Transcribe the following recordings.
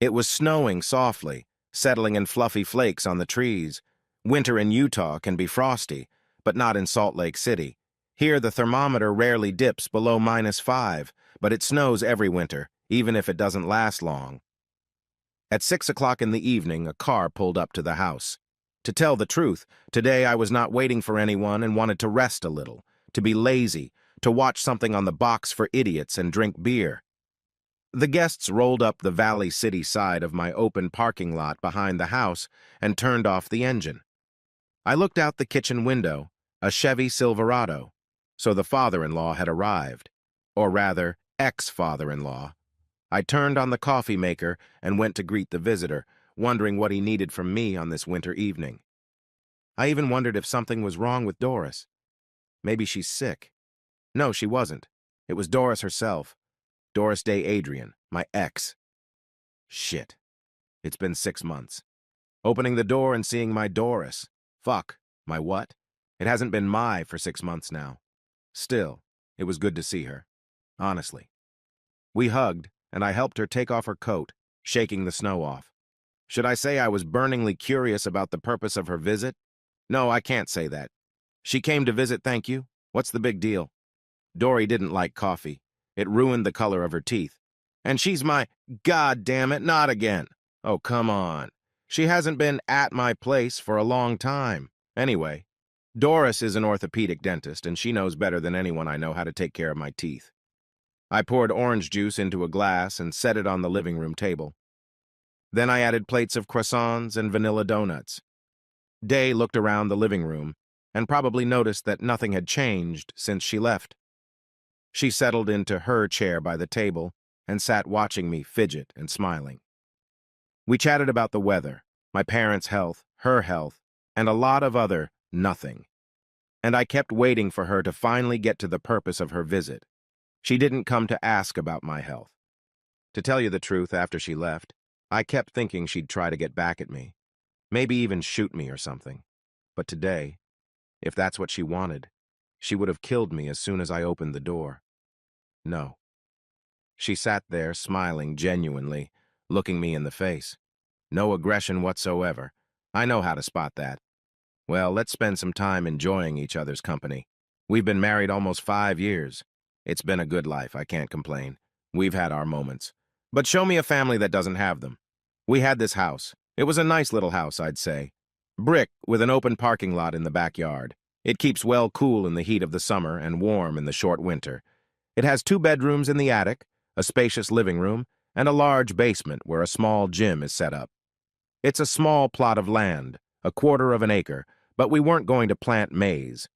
It was snowing softly, settling in fluffy flakes on the trees. Winter in Utah can be frosty, but not in Salt Lake City. Here the thermometer rarely dips below -5, but it snows every winter, even if it doesn't last long. At 6 o'clock in the evening, a car pulled up to the house. To tell the truth, today I was not waiting for anyone and wanted to rest a little, to be lazy, to watch something on the box for idiots and drink beer. The guests rolled up the Valley City side of my open parking lot behind the house and turned off the engine. I looked out the kitchen window, a Chevy Silverado, so the father-in-law had arrived, or rather, ex-father-in-law. I turned on the coffee maker and went to greet the visitor, wondering what he needed from me on this winter evening. I even wondered if something was wrong with Doris. Maybe she's sick. No, she wasn't. It was Doris herself. Doris Day Adrian, my ex. Shit. It's been 6 months. Opening the door and seeing my Doris. Fuck. My what? It hasn't been my for 6 months now. Still, it was good to see her. Honestly. We hugged, and I helped her take off her coat, shaking the snow off. Should I say I was burningly curious about the purpose of her visit? No, I can't say that. She came to visit, thank you. What's the big deal? Dory didn't like coffee. It ruined the color of her teeth. And she's my, God damn it, not again. Oh, come on. She hasn't been at my place for a long time. Anyway, Doris is an orthopedic dentist, and she knows better than anyone I know how to take care of my teeth. I poured orange juice into a glass and set it on the living room table. Then I added plates of croissants and vanilla donuts. Day looked around the living room and probably noticed that nothing had changed since she left. She settled into her chair by the table and sat watching me fidget and smiling. We chatted about the weather, my parents' health, her health, and a lot of other nothing. And I kept waiting for her to finally get to the purpose of her visit. She didn't come to ask about my health. To tell you the truth, after she left, I kept thinking she'd try to get back at me, maybe even shoot me or something. But today, if that's what she wanted, she would have killed me as soon as I opened the door. No. She sat there, smiling genuinely, looking me in the face. No aggression whatsoever. I know how to spot that. Well, let's spend some time enjoying each other's company. We've been married almost 5 years. It's been a good life, I can't complain. We've had our moments. But show me a family that doesn't have them. We had this house. It was a nice little house, I'd say. Brick with an open parking lot in the backyard. It keeps well cool in the heat of the summer and warm in the short winter. It has 2 bedrooms in the attic, a spacious living room, and a large basement where a small gym is set up. It's a small plot of land, 1/4 of an acre, but we weren't going to plant maize.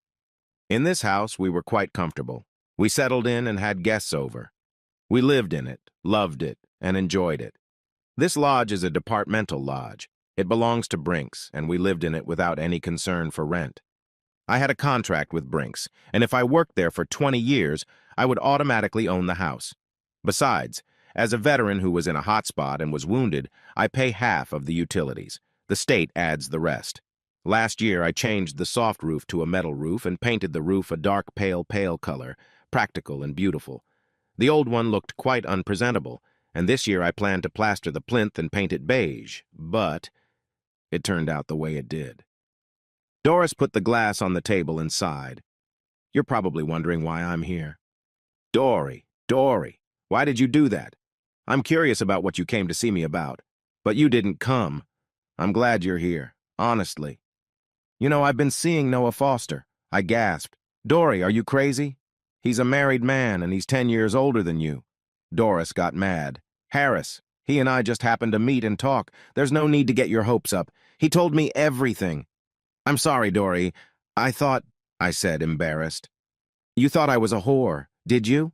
In this house, we were quite comfortable. We settled in and had guests over. We lived in it, loved it, and enjoyed it. This lodge is a departmental lodge. It belongs to Brinks, and we lived in it without any concern for rent. I had a contract with Brinks, and if I worked there for 20 years, I would automatically own the house. Besides, as a veteran who was in a hot spot and was wounded, I pay half of the utilities. The state adds the rest. Last year, I changed the soft roof to a metal roof and painted the roof a dark pale color, practical and beautiful. The old one looked quite unpresentable, and this year I planned to plaster the plinth and paint it beige, but it turned out the way it did. Doris put the glass on the table and sighed. You're probably wondering why I'm here. Dory, why did you do that? I'm curious about what you came to see me about, but you didn't come. I'm glad you're here, honestly. You know, I've been seeing Noah Foster. I gasped. Dory, are you crazy? He's a married man and he's 10 years older than you. Doris got mad. Harris, he and I just happened to meet and talk. There's no need to get your hopes up. He told me everything. I'm sorry, Dory. I said, embarrassed. You thought I was a whore, did you?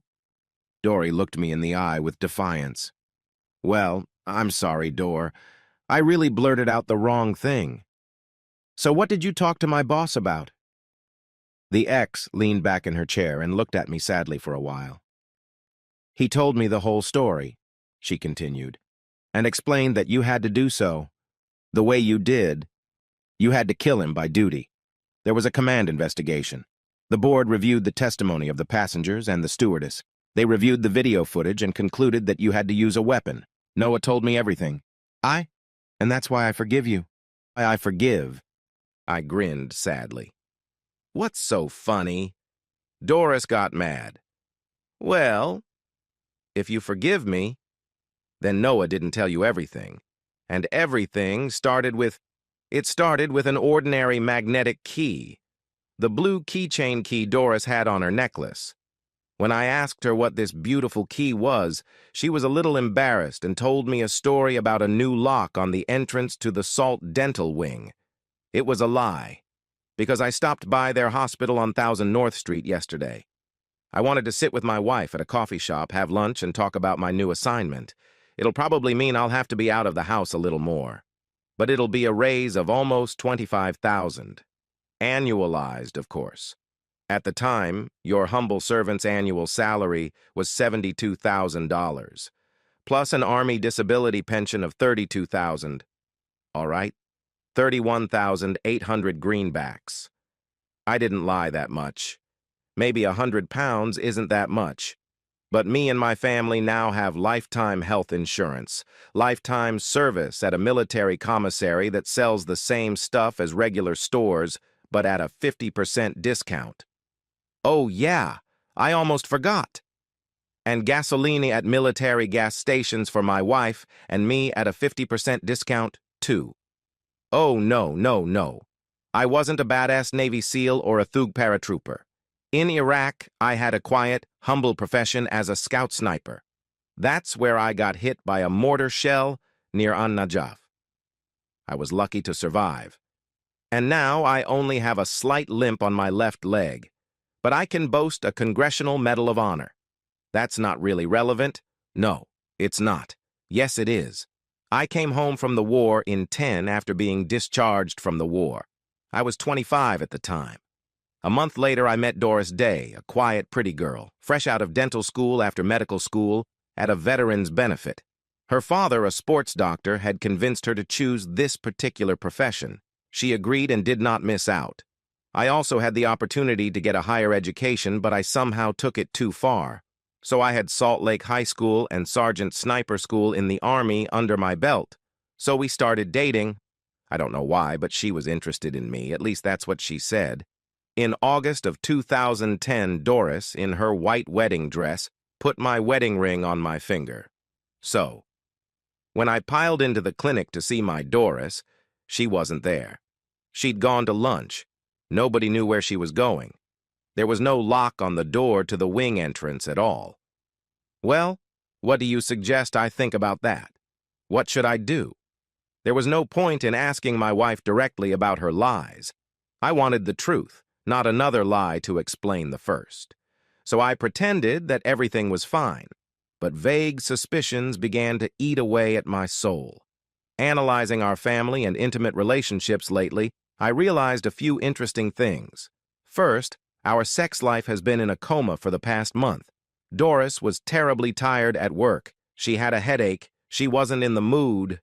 Dory looked me in the eye with defiance. Well, I'm sorry, Dor. I really blurted out the wrong thing. So what did you talk to my boss about? The ex leaned back in her chair and looked at me sadly for a while. He told me the whole story, she continued, and explained that you had to do so. The way you did, you had to kill him by duty. There was a command investigation. The board reviewed the testimony of the passengers and the stewardess. They reviewed the video footage and concluded that you had to use a weapon. Noah told me everything. And that's why I forgive you. I forgive. I grinned sadly. What's so funny? Doris got mad. Well, if you forgive me, then Noah didn't tell you everything. And everything started with an ordinary magnetic key, the blue keychain key Doris had on her necklace. When I asked her what this beautiful key was, she was a little embarrassed and told me a story about a new lock on the entrance to the Salt Dental Wing. It was a lie, because I stopped by their hospital on 1000 North Street yesterday. I wanted to sit with my wife at a coffee shop, have lunch, and talk about my new assignment. It'll probably mean I'll have to be out of the house a little more. But it'll be a raise of almost $25,000. Annualized, of course. At the time, your humble servant's annual salary was $72,000, plus an Army disability pension of $32,000. All right, 31,800 greenbacks. I didn't lie that much. Maybe 100 pounds isn't that much. But me and my family now have lifetime health insurance, lifetime service at a military commissary that sells the same stuff as regular stores, but at a 50% discount. Oh yeah, I almost forgot. And gasoline at military gas stations for my wife and me at a 50% discount, too. Oh no, no, no. I wasn't a badass Navy SEAL or a Thug paratrooper. In Iraq, I had a quiet, humble profession as a scout sniper. That's where I got hit by a mortar shell near An-Najaf. I was lucky to survive. And now I only have a slight limp on my left leg. But I can boast a Congressional Medal of Honor. That's not really relevant. No, it's not. Yes, it is. I came home from the war in 10 after being discharged from the war. I was 25 at the time. A month later, I met Doris Day, a quiet, pretty girl, fresh out of dental school after medical school, at a veteran's benefit. Her father, a sports doctor, had convinced her to choose this particular profession. She agreed and did not miss out. I also had the opportunity to get a higher education, but I somehow took it too far. So I had Salt Lake High School and Sergeant Sniper School in the Army under my belt. So we started dating. I don't know why, but she was interested in me, at least that's what she said. In August of 2010, Doris, in her white wedding dress, put my wedding ring on my finger. So, when I piled into the clinic to see my Doris, she wasn't there. She'd gone to lunch. Nobody knew where she was going. There was no lock on the door to the wing entrance at all. Well, what do you suggest I think about that? What should I do? There was no point in asking my wife directly about her lies. I wanted the truth, not another lie to explain the first. So I pretended that everything was fine, but vague suspicions began to eat away at my soul. Analyzing our family and intimate relationships lately, I realized a few interesting things. First, our sex life has been in a coma for the past month. Doris was terribly tired at work. She had a headache. She wasn't in the mood.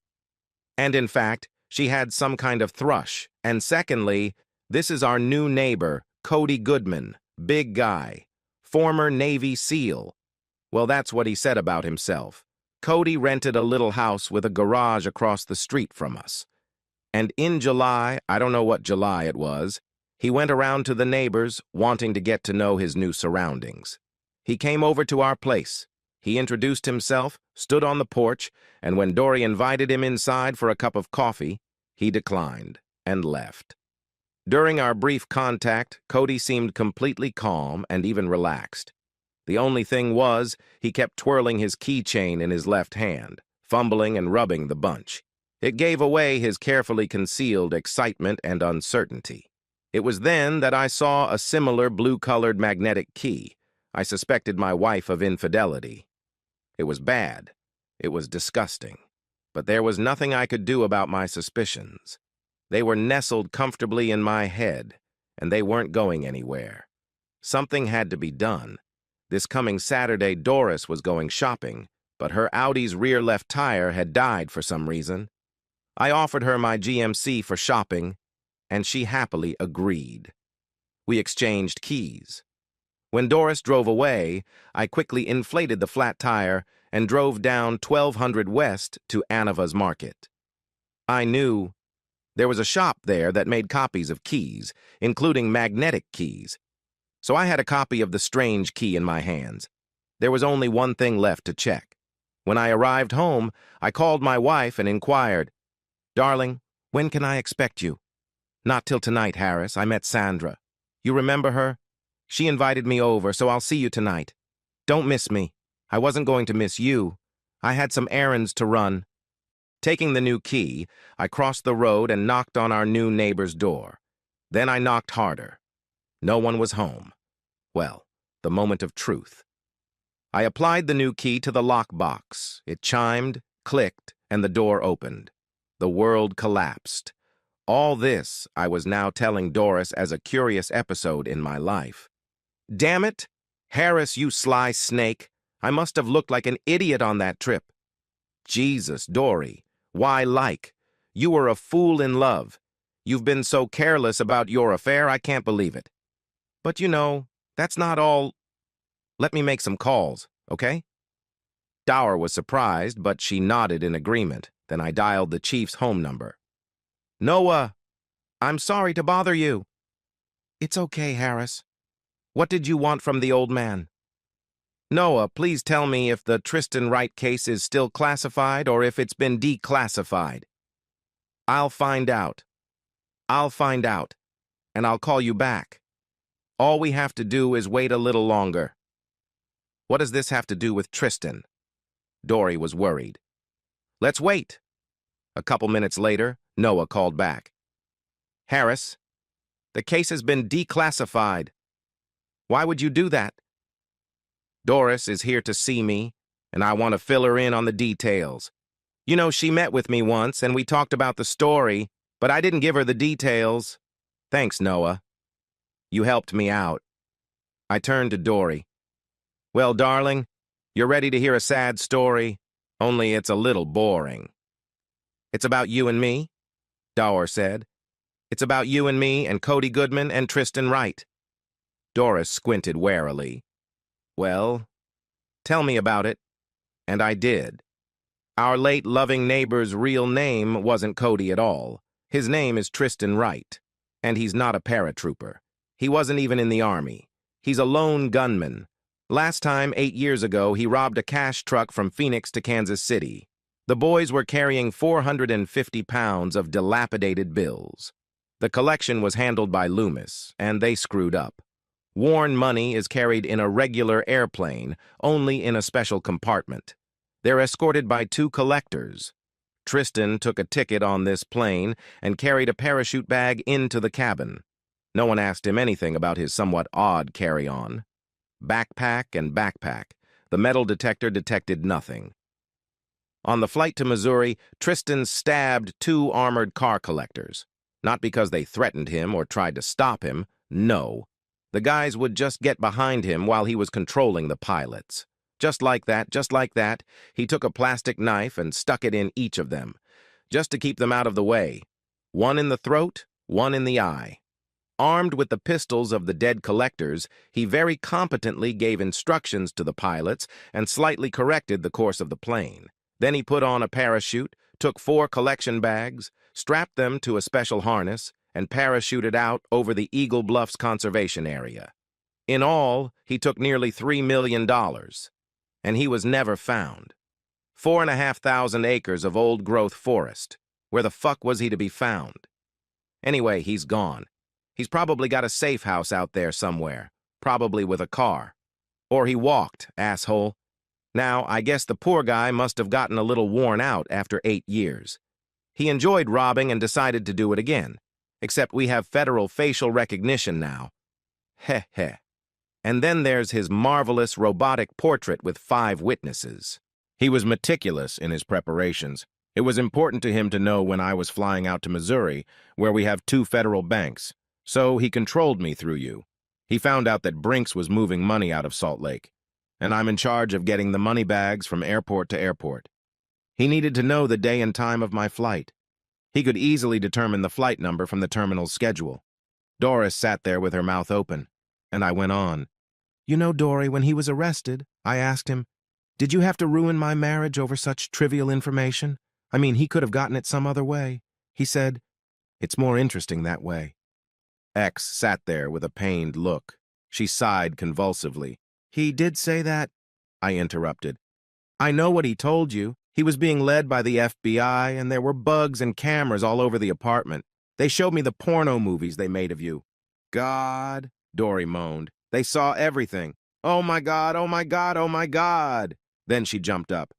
And in fact, she had some kind of thrush. And secondly, this is our new neighbor, Cody Goodman, big guy, former Navy SEAL. Well, that's what he said about himself. Cody rented a little house with a garage across the street from us. And in July, I don't know what July it was, he went around to the neighbors, wanting to get to know his new surroundings. He came over to our place. He introduced himself, stood on the porch, and when Dory invited him inside for a cup of coffee, he declined and left. During our brief contact, Cody seemed completely calm and even relaxed. The only thing was, he kept twirling his keychain in his left hand, fumbling and rubbing the bunch. It gave away his carefully concealed excitement and uncertainty. It was then that I saw a similar blue-colored magnetic key. I suspected my wife of infidelity. It was bad. It was disgusting. But there was nothing I could do about my suspicions. They were nestled comfortably in my head, and they weren't going anywhere. Something had to be done. This coming Saturday, Doris was going shopping, but her Audi's rear left tire had died for some reason. I offered her my GMC for shopping, and she happily agreed. We exchanged keys. When Doris drove away, I quickly inflated the flat tire and drove down 1200 West to Anava's Market. I knew there was a shop there that made copies of keys, including magnetic keys. So I had a copy of the strange key in my hands. There was only one thing left to check. When I arrived home, I called my wife and inquired, "Darling, when can I expect you?" "Not till tonight, Harris. I met Sandra. You remember her? She invited me over, so I'll see you tonight. Don't miss me. I wasn't going to miss you. I had some errands to run." Taking the new key, I crossed the road and knocked on our new neighbor's door. Then I knocked harder. No one was home. Well, the moment of truth. I applied the new key to the lockbox. It chimed, clicked, and the door opened. The world collapsed. All this I was now telling Doris as a curious episode in my life. Damn it! Harris, you sly snake! I must have looked like an idiot on that trip. Jesus, Dory, why like? You were a fool in love. You've been so careless about your affair, I can't believe it. But you know, that's not all. Let me make some calls, okay? Dower was surprised, but she nodded in agreement. Then I dialed the chief's home number. "Noah, I'm sorry to bother you." "It's okay, Harris. What did you want from the old man?" "Noah, please tell me if the Tristan Wright case is still classified or if it's been declassified." "I'll find out. I'll find out, and I'll call you back. All we have to do is wait a little longer." "What does this have to do with Tristan?" Dory was worried. "Let's wait." A couple minutes later, Noah called back. "Harris, the case has been declassified." "Why would you do that?" "Doris is here to see me, and I want to fill her in on the details. You know, she met with me once, and we talked about the story, but I didn't give her the details." "Thanks, Noah. You helped me out." I turned to Dory. "Well, darling, you're ready to hear a sad story, only it's a little boring." "It's about you and me?" Dower said. "It's about you and me and Cody Goodman and Tristan Wright." Doris squinted warily. "Well, tell me about it." And I did. Our late loving neighbor's real name wasn't Cody at all. His name is Tristan Wright, and he's not a paratrooper. He wasn't even in the Army. He's a lone gunman. Last time, 8 years ago, he robbed a cash truck from Phoenix to Kansas City. The boys were carrying 450 pounds of dilapidated bills. The collection was handled by Loomis, and they screwed up. Worn money is carried in a regular airplane, only in a special compartment. They're escorted by 2 collectors. Tristan took a ticket on this plane and carried a parachute bag into the cabin. No one asked him anything about his somewhat odd carry-on. Backpack and backpack. The metal detector detected nothing. On the flight to Missouri, Tristan stabbed 2 armored car collectors. Not because they threatened him or tried to stop him, no. The guys would just get behind him while he was controlling the pilots. Just like that, he took a plastic knife and stuck it in each of them, just to keep them out of the way. One in the throat, one in the eye. Armed with the pistols of the dead collectors, he very competently gave instructions to the pilots and slightly corrected the course of the plane. Then he put on a parachute, took 4 collection bags, strapped them to a special harness, and parachuted out over the Eagle Bluffs Conservation Area. In all, he took nearly $3 million, and he was never found. 4,500 acres of old-growth forest. Where the fuck was he to be found? Anyway, he's gone. He's probably got a safe house out there somewhere, probably with a car. Or he walked, asshole. Now, I guess the poor guy must have gotten a little worn out after 8 years. He enjoyed robbing and decided to do it again. Except we have federal facial recognition now. Heh heh. And then there's his marvelous robotic portrait with 5 witnesses. He was meticulous in his preparations. It was important to him to know when I was flying out to Missouri, where we have 2 federal banks. So he controlled me through you. He found out that Brinks was moving money out of Salt Lake, and I'm in charge of getting the money bags from airport to airport. He needed to know the day and time of my flight. He could easily determine the flight number from the terminal's schedule. Doris sat there with her mouth open, and I went on. "You know, Dory, when he was arrested, I asked him, Did you have to ruin my marriage over such trivial information? I mean, he could have gotten it some other way. He said, it's more interesting that way. X sat there with a pained look. She sighed convulsively. He did say that? I interrupted. I know what he told you. He was being led by the FBI, and there were bugs and cameras all over the apartment. They showed me the porno movies they made of you. God, Dory moaned. They saw everything. Oh my God, oh my God, oh my God. Then she jumped up.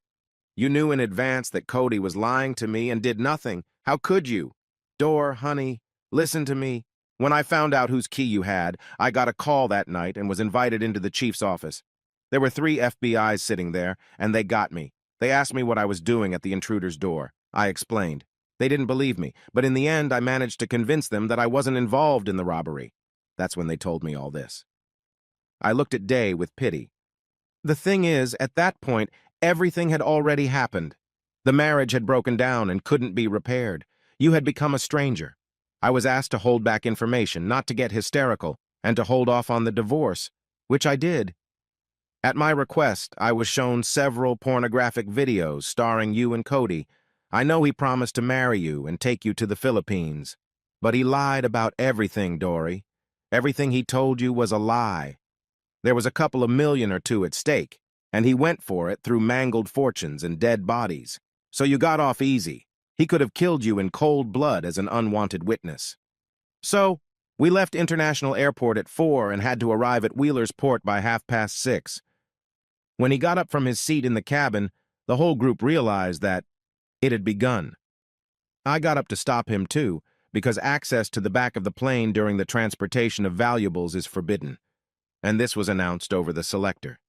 You knew in advance that Cody was lying to me and did nothing. How could you? Dor, honey, listen to me. When I found out whose key you had, I got a call that night and was invited into the chief's office. There were 3 FBI's sitting there, and they got me. They asked me what I was doing at the intruder's door. I explained. They didn't believe me, but in the end I managed to convince them that I wasn't involved in the robbery. That's when they told me all this. I looked at Day with pity. The thing is, at that point, everything had already happened. The marriage had broken down and couldn't be repaired. You had become a stranger. I was asked to hold back information, not to get hysterical, and to hold off on the divorce, which I did. At my request, I was shown several pornographic videos starring you and Cody. I know he promised to marry you and take you to the Philippines. But he lied about everything, Dory. Everything he told you was a lie. There was a couple of million or two at stake, and he went for it through mangled fortunes and dead bodies. So you got off easy. He could have killed you in cold blood as an unwanted witness. So, we left International Airport at 4 and had to arrive at Wheeler's Port by 6:30. When he got up from his seat in the cabin, the whole group realized that it had begun. I got up to stop him too, because access to the back of the plane during the transportation of valuables is forbidden, and this was announced over the selector.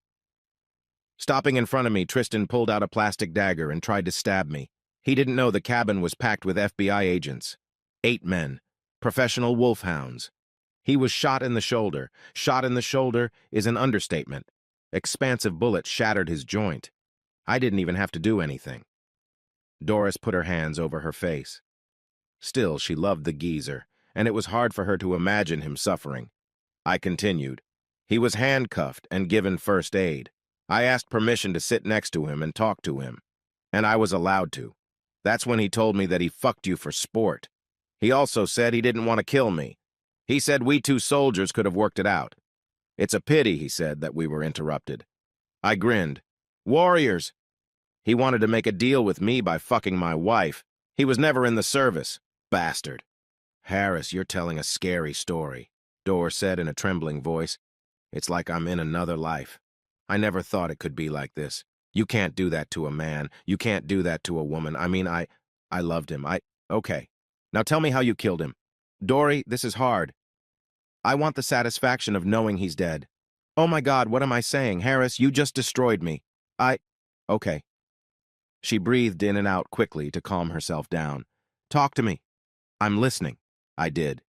Stopping in front of me, Tristan pulled out a plastic dagger and tried to stab me. He didn't know the cabin was packed with FBI agents. 8 men, professional wolfhounds. He was shot in the shoulder. Shot in the shoulder is an understatement. Expansive bullet shattered his joint. I didn't even have to do anything. Doris put her hands over her face. Still, she loved the geezer, and it was hard for her to imagine him suffering. I continued. He was handcuffed and given first aid. I asked permission to sit next to him and talk to him, and I was allowed to. That's when he told me that he fucked you for sport. He also said he didn't want to kill me. He said we 2 soldiers could have worked it out. It's a pity, he said, that we were interrupted. I grinned. Warriors! He wanted to make a deal with me by fucking my wife. He was never in the service. Bastard. Harris, you're telling a scary story, Dor said in a trembling voice. It's like I'm in another life. I never thought it could be like this. You can't do that to a man. You can't do that to a woman. I mean, I loved him. Okay. Now tell me how you killed him. Dory, this is hard. I want the satisfaction of knowing he's dead. Oh my God, what am I saying? Harris, you just destroyed me. Okay. She breathed in and out quickly to calm herself down. Talk to me. I'm listening. I did.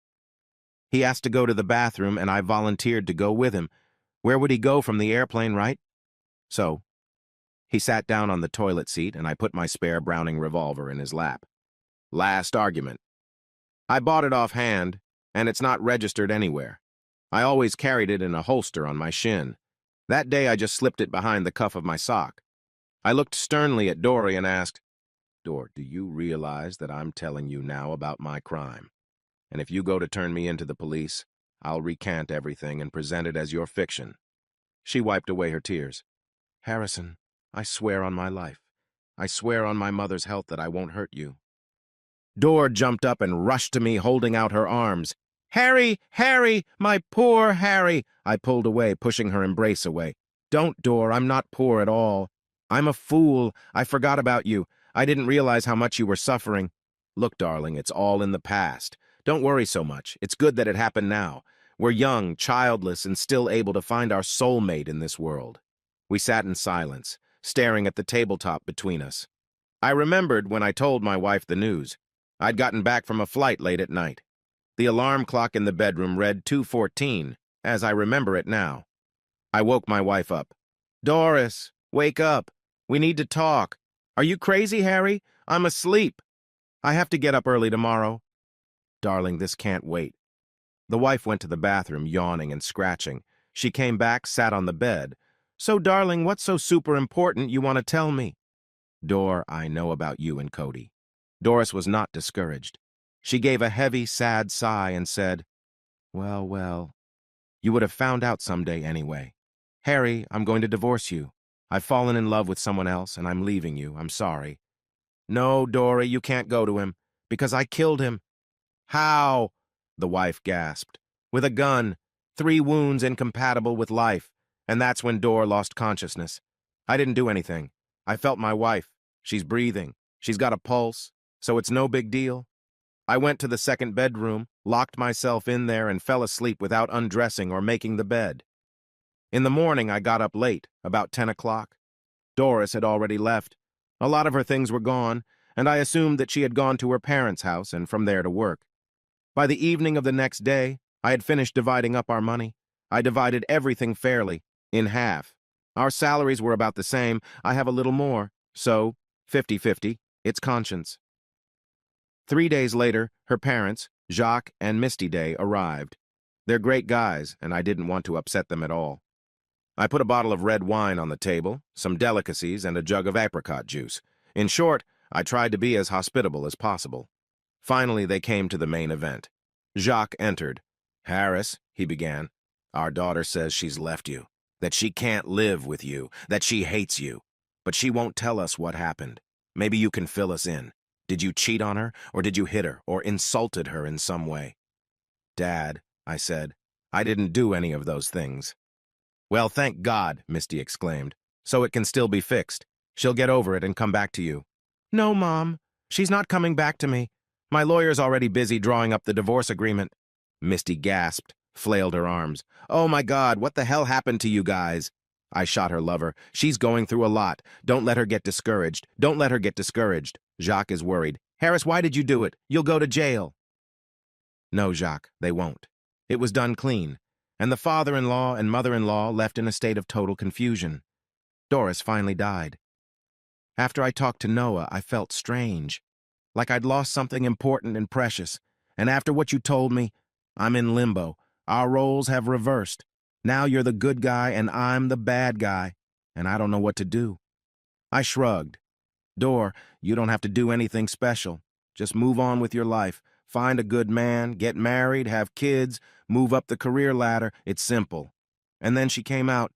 He asked to go to the bathroom, and I volunteered to go with him. Where would he go from the airplane, right? So, he sat down on the toilet seat, and I put my spare Browning revolver in his lap. Last argument. I bought it offhand, and it's not registered anywhere. I always carried it in a holster on my shin. That day I just slipped it behind the cuff of my sock. I looked sternly at Dory and asked, Dor, do you realize that I'm telling you now about my crime? And if you go to turn me into the police, I'll recant everything and present it as your fiction. She wiped away her tears. Harrison, I swear on my life. I swear on my mother's health that I won't hurt you. Dor jumped up and rushed to me, holding out her arms. Harry, Harry, my poor Harry. I pulled away, pushing her embrace away. Don't, Dor, I'm not poor at all. I'm a fool. I forgot about you. I didn't realize how much you were suffering. Look, darling, it's all in the past. Don't worry so much. It's good that it happened now. We're young, childless, and still able to find our soulmate in this world. We sat in silence, staring at the tabletop between us. I remembered when I told my wife the news. I'd gotten back from a flight late at night. The alarm clock in the bedroom read 2:14, as I remember it now. I woke my wife up. Doris, wake up. We need to talk. Are you crazy, Harry? I'm asleep. I have to get up early tomorrow. Darling, this can't wait. The wife went to the bathroom, yawning and scratching. She came back, sat on the bed. So, darling, what's so super important you want to tell me? Dor, I know about you and Cody. Doris was not discouraged. She gave a heavy, sad sigh and said, Well, well, you would have found out someday anyway. Harry, I'm going to divorce you. I've fallen in love with someone else, and I'm leaving you. I'm sorry. No, Dory, you can't go to him, because I killed him. How? The wife gasped. With a gun, 3 wounds incompatible with life, and that's when Dor lost consciousness. I didn't do anything. I felt my wife. She's breathing. She's got a pulse, so it's no big deal. I went to the second bedroom, locked myself in there, and fell asleep without undressing or making the bed. In the morning, I got up late, about 10 o'clock. Doris had already left. A lot of her things were gone, and I assumed that she had gone to her parents' house and from there to work. By the evening of the next day, I had finished dividing up our money. I divided everything fairly, in half. Our salaries were about the same. I have a little more, so 50-50, it's conscience. 3 days later, her parents, Jacques and Misty Day, arrived. They're great guys, and I didn't want to upset them at all. I put a bottle of red wine on the table, some delicacies, and a jug of apricot juice. In short, I tried to be as hospitable as possible. Finally, they came to the main event. Jacques entered. Harris, he began, our daughter says she's left you, that she can't live with you, that she hates you. But she won't tell us what happened. Maybe you can fill us in. Did you cheat on her, or did you hit her, or insulted her in some way? Dad, I said, I didn't do any of those things. Well, thank God, Misty exclaimed. So it can still be fixed. She'll get over it and come back to you. No, Mom. She's not coming back to me. My lawyer's already busy drawing up the divorce agreement. Misty gasped, flailed her arms. Oh my God, what the hell happened to you guys? I shot her lover. She's going through a lot. Don't let her get discouraged. Don't let her get discouraged. Jacques is worried. Harris, why did you do it? You'll go to jail. No, Jacques, they won't. It was done clean, and the father-in-law and mother-in-law left in a state of total confusion. Doris finally died. After I talked to Noah, I felt strange, like I'd lost something important and precious, and after what you told me, I'm in limbo. Our roles have reversed. Now you're the good guy and I'm the bad guy, and I don't know what to do. I shrugged. Dor, you don't have to do anything special. Just move on with your life. Find a good man, get married, have kids, move up the career ladder. It's simple. And then she came out.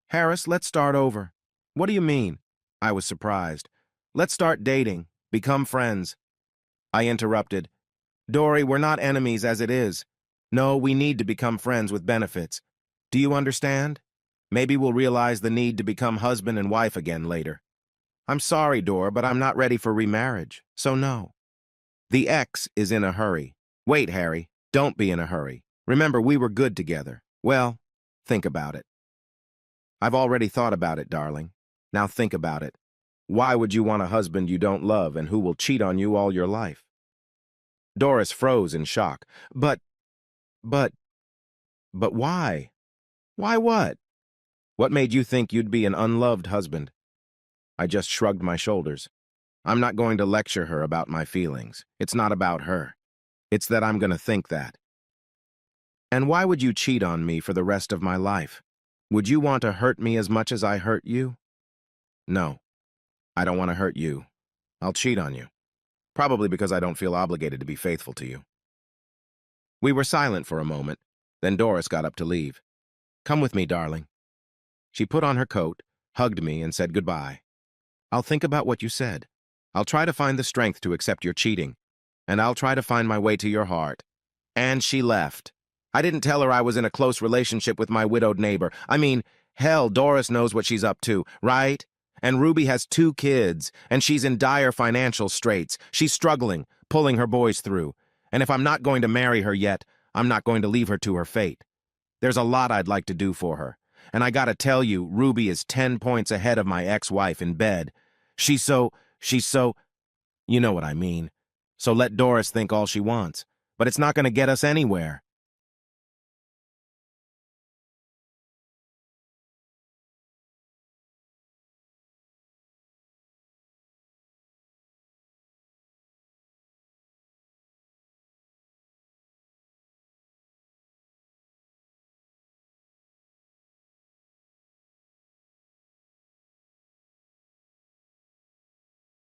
Harris, let's start over. What do you mean? I was surprised. Let's start dating. Become friends. I interrupted. Dory, we're not enemies as it is. No, we need to become friends with benefits. Do you understand? Maybe we'll realize the need to become husband and wife again later. I'm sorry, Dor, but I'm not ready for remarriage, so no. The ex is in a hurry. Wait, Harry, don't be in a hurry. Remember, we were good together. Well, think about it. I've already thought about it, darling. Now think about it. Why would you want a husband you don't love and who will cheat on you all your life? Doris froze in shock. But why? Why what? What made you think you'd be an unloved husband? I just shrugged my shoulders. I'm not going to lecture her about my feelings. It's not about her. It's that I'm going to think that. And why would you cheat on me for the rest of my life? Would you want to hurt me as much as I hurt you? No, I don't want to hurt you. I'll cheat on you. Probably because I don't feel obligated to be faithful to you. We were silent for a moment. Then Doris got up to leave. Come with me, darling. She put on her coat, hugged me, and said goodbye. I'll think about what you said. I'll try to find the strength to accept your cheating. And I'll try to find my way to your heart. And she left. I didn't tell her I was in a close relationship with my widowed neighbor. I mean, hell, Doris knows what she's up to, right? And Ruby has 2 kids, and she's in dire financial straits. She's struggling, pulling her boys through. And if I'm not going to marry her yet, I'm not going to leave her to her fate. There's a lot I'd like to do for her. And I gotta tell you, Ruby is 10 points ahead of my ex-wife in bed. She's so, you know what I mean. So let Doris think all she wants. But it's not gonna get us anywhere.